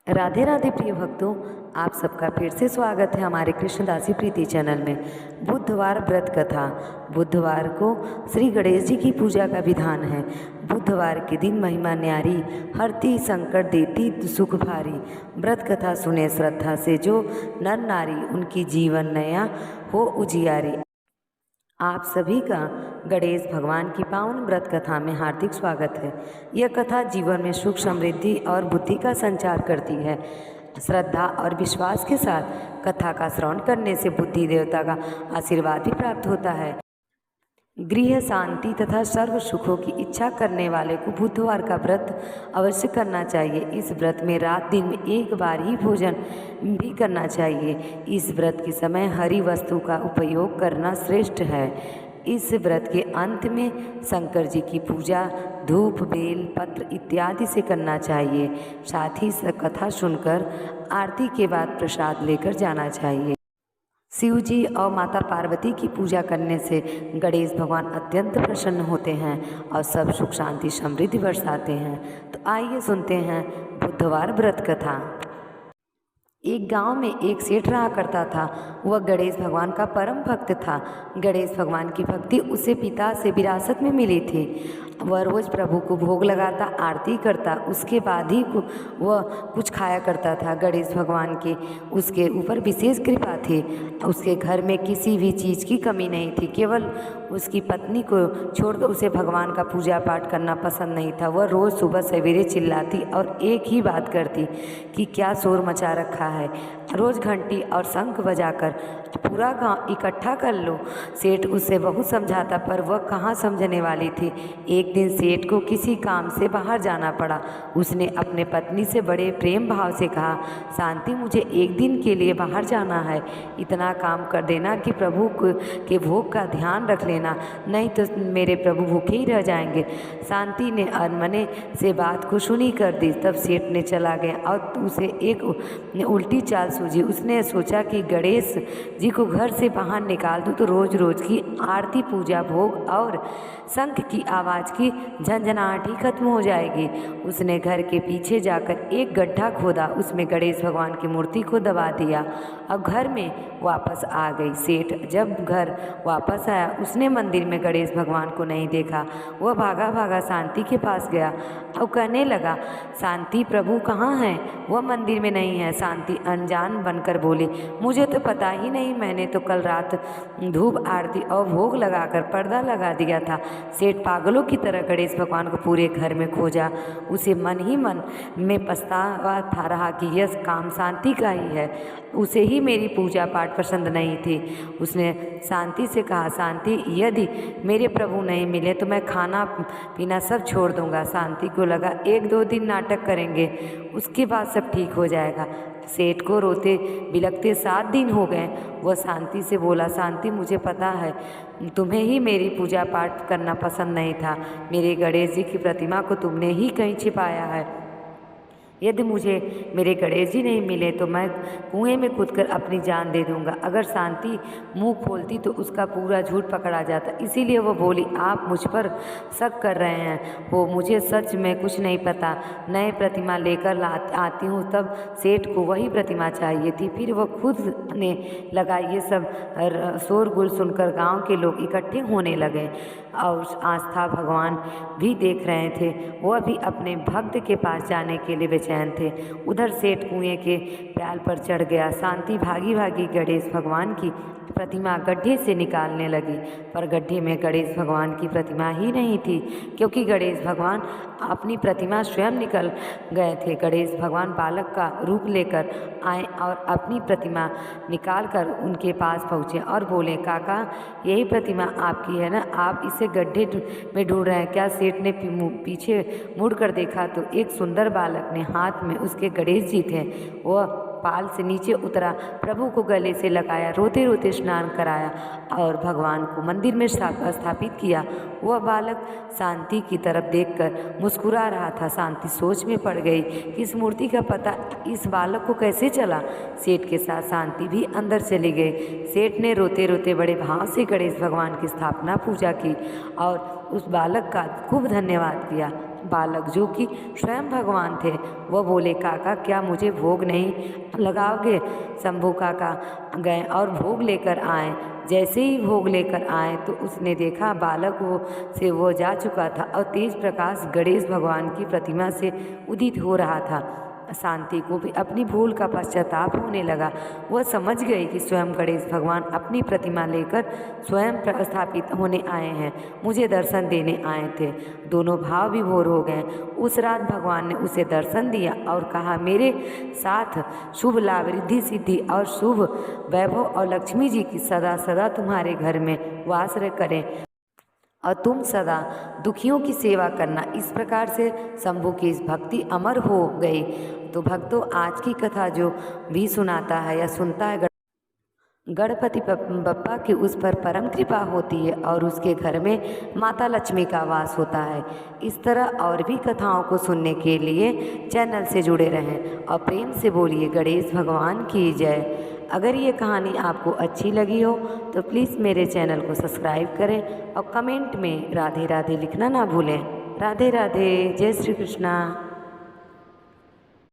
राधे राधे प्रिय भक्तों, आप सबका फिर से स्वागत है हमारे कृष्णदासी प्रीति चैनल में। बुधवार व्रत कथा। बुधवार को श्री गणेश जी की पूजा का विधान है। बुधवार के दिन महिमा न्यारी, हरती संकट देती सुख भारी। व्रत कथा सुने श्रद्धा से जो नर नारी, उनकी जीवन नया हो उजियारी। आप सभी का गणेश भगवान की पावन व्रत कथा में हार्दिक स्वागत है। यह कथा जीवन में सुख, समृद्धि और बुद्धि का संचार करती है। श्रद्धा और विश्वास के साथ कथा का श्रवण करने से बुद्धि देवता का आशीर्वाद भी प्राप्त होता है। गृह शांति तथा सर्व सुखों की इच्छा करने वाले को बुधवार का व्रत अवश्य करना चाहिए। इस व्रत में रात दिन में एक बार ही भोजन भी करना चाहिए। इस व्रत के समय हरी वस्तु का उपयोग करना श्रेष्ठ है। इस व्रत के अंत में शंकर जी की पूजा धूप, बेल पत्र इत्यादि से करना चाहिए। साथ ही कथा सुनकर आरती के बाद प्रसाद लेकर जाना चाहिए। शिव जी और माता पार्वती की पूजा करने से गणेश भगवान अत्यंत प्रसन्न होते हैं और सब सुख शांति समृद्धि बरसाते हैं। तो आइए सुनते हैं बुधवार व्रत कथा। एक गांव में एक सेठ रहा करता था। वह गणेश भगवान का परम भक्त था। गणेश भगवान की भक्ति उसे पिता से विरासत में मिली थी। वह रोज़ प्रभु को भोग लगाता, आरती करता, उसके बाद ही वह कुछ खाया करता था। गणेश भगवान के उसके ऊपर विशेष कृपा थी। उसके घर में किसी भी चीज़ की कमी नहीं थी। केवल उसकी पत्नी को छोड़कर उसे भगवान का पूजा पाठ करना पसंद नहीं था। वह रोज़ सुबह सवेरे चिल्लाती और एक ही बात करती कि क्या शोर मचा रखा है। रोज़ घंटी और शंख बजाकर पूरा गांव इकट्ठा कर लो। सेठ उससे बहुत समझाता पर वह कहाँ समझने वाली थी। एक दिन सेठ को किसी काम से बाहर जाना पड़ा। उसने अपने पत्नी से बड़े प्रेम भाव से कहा, शांति, मुझे एक दिन के लिए बाहर जाना है। इतना काम कर देना कि प्रभु के भोग का ध्यान रख लेना, नहीं तो मेरे प्रभु भूखे ही रह जाएंगे। शांति ने अनमने से बात को सुनी कर दी। तब सेठ ने चला गया और उसे एक उल्टी चाल सूझी। उसने सोचा कि गणेश जी को घर से बाहर निकाल दूँ तो रोज़ रोज़ की आरती, पूजा, भोग और शंख की आवाज़ की झंझनाहट ही खत्म हो जाएगी। उसने घर के पीछे जाकर एक गड्ढा खोदा, उसमें गणेश भगवान की मूर्ति को दबा दिया और घर में वापस आ गई। सेठ जब घर वापस आया, उसने मंदिर में गणेश भगवान को नहीं देखा। वह भागा भागा शांति के पास गया और कहने लगा, शांति, प्रभु कहाँ हैं? वह मंदिर में नहीं है। शांति अनजान बनकर बोली, मुझे तो पता ही नहीं, मैंने तो कल रात धूप, आरती और भोग लगाकर पर्दा लगा दिया था। सेठ पागलों की तरह गणेश भगवान को पूरे घर में खोजा। उसे मन ही मन में पछतावा था रहा कि यह काम शांति का ही है। उसे ही मेरी पूजा पाठ पसंद नहीं थी। उसने शांति से कहा, शांति, यदि मेरे प्रभु नहीं मिले तो मैं खाना पीना सब छोड़ दूंगा। शांति को लगा 1-2 दिन नाटक करेंगे, उसके बाद सब ठीक हो जाएगा। सेठ को रोते बिलखते 7 दिन हो गए। वह शांति से बोला, शांति, मुझे पता है तुम्हें ही मेरी पूजा पाठ करना पसंद नहीं था। मेरे गणेश जी की प्रतिमा को तुमने ही कहीं छिपाया है। यदि मुझे मेरे गणेश जी नहीं मिले तो मैं कुएं में कूदकर अपनी जान दे दूंगा। अगर शांति मुंह खोलती तो उसका पूरा झूठ पकड़ा जाता। इसीलिए वो बोली, आप मुझ पर शक कर रहे हैं हो, मुझे सच में कुछ नहीं पता। नए प्रतिमा लेकर आती हूँ। तब सेठ को वही प्रतिमा चाहिए थी। फिर वह खुद ने लगा। ये सब शोरगुल सुनकर गाँव के लोग इकट्ठे होने लगे और आस्था भगवान भी देख रहे थे। वह भी अपने भक्त के पास जाने के लिए बेचैन थे। उधर सेठ कुएं के प्याल पर चढ़ गया। शांति भागी भागी गणेश भगवान की प्रतिमा गड्ढे से निकालने लगी, पर गड्ढे में गणेश भगवान की प्रतिमा ही नहीं थी, क्योंकि गणेश भगवान अपनी प्रतिमा स्वयं निकल गए थे। गणेश भगवान बालक का रूप लेकर आए और अपनी प्रतिमा निकालकर उनके पास पहुँचे और बोले, काका, यही प्रतिमा आपकी है ना? आप इसे गड्ढे में ढूंढ रहे हैं क्या? सेठ ने पीछे मुड़कर देखा तो एक सुंदर बालक ने हाथ में उसके गणेश जी थे। वह पाल से नीचे उतरा, प्रभु को गले से लगाया, रोते रोते स्नान कराया और भगवान को मंदिर में स्थापित किया। वह बालक शांति की तरफ देखकर मुस्कुरा रहा था। शांति सोच में पड़ गई कि इस मूर्ति का पता इस बालक को कैसे चला। सेठ के साथ शांति भी अंदर चली गई। सेठ ने रोते रोते बड़े भाव से गणेश भगवान की स्थापना पूजा की और उस बालक का खूब धन्यवाद किया। बालक जो कि स्वयं भगवान थे वह बोले, काका क्या मुझे भोग नहीं लगाओगे? शंभू काका गए और भोग लेकर आए। जैसे ही भोग लेकर आए तो उसने देखा बालक वो जा चुका था और तेज प्रकाश गणेश भगवान की प्रतिमा से उदित हो रहा था। शांति को भी अपनी भूल का पश्चाताप होने लगा। वह समझ गई कि स्वयं गणेश भगवान अपनी प्रतिमा लेकर स्वयं प्रस्थापित होने आए हैं, मुझे दर्शन देने आए थे। दोनों भाव विभोर हो गए। उस रात भगवान ने उसे दर्शन दिया और कहा, मेरे साथ शुभ लाभ, रिद्धि सिद्धि और शुभ वैभव और लक्ष्मी जी की सदा सदा तुम्हारे घर में वास करें और तुम सदा दुखियों की सेवा करना। इस प्रकार से शंभू की इस भक्ति अमर हो गई। तो भक्तों, आज की कथा जो भी सुनाता है या सुनता है गणपति बप्पा की, उस पर परम कृपा होती है और उसके घर में माता लक्ष्मी का वास होता है। इस तरह और भी कथाओं को सुनने के लिए चैनल से जुड़े रहें और प्रेम से बोलिए गणेश भगवान की जय। अगर ये कहानी आपको अच्छी लगी हो तो प्लीज़ मेरे चैनल को सब्सक्राइब करें और कमेंट में राधे राधे लिखना ना भूलें। राधे राधे, जय श्री कृष्णा।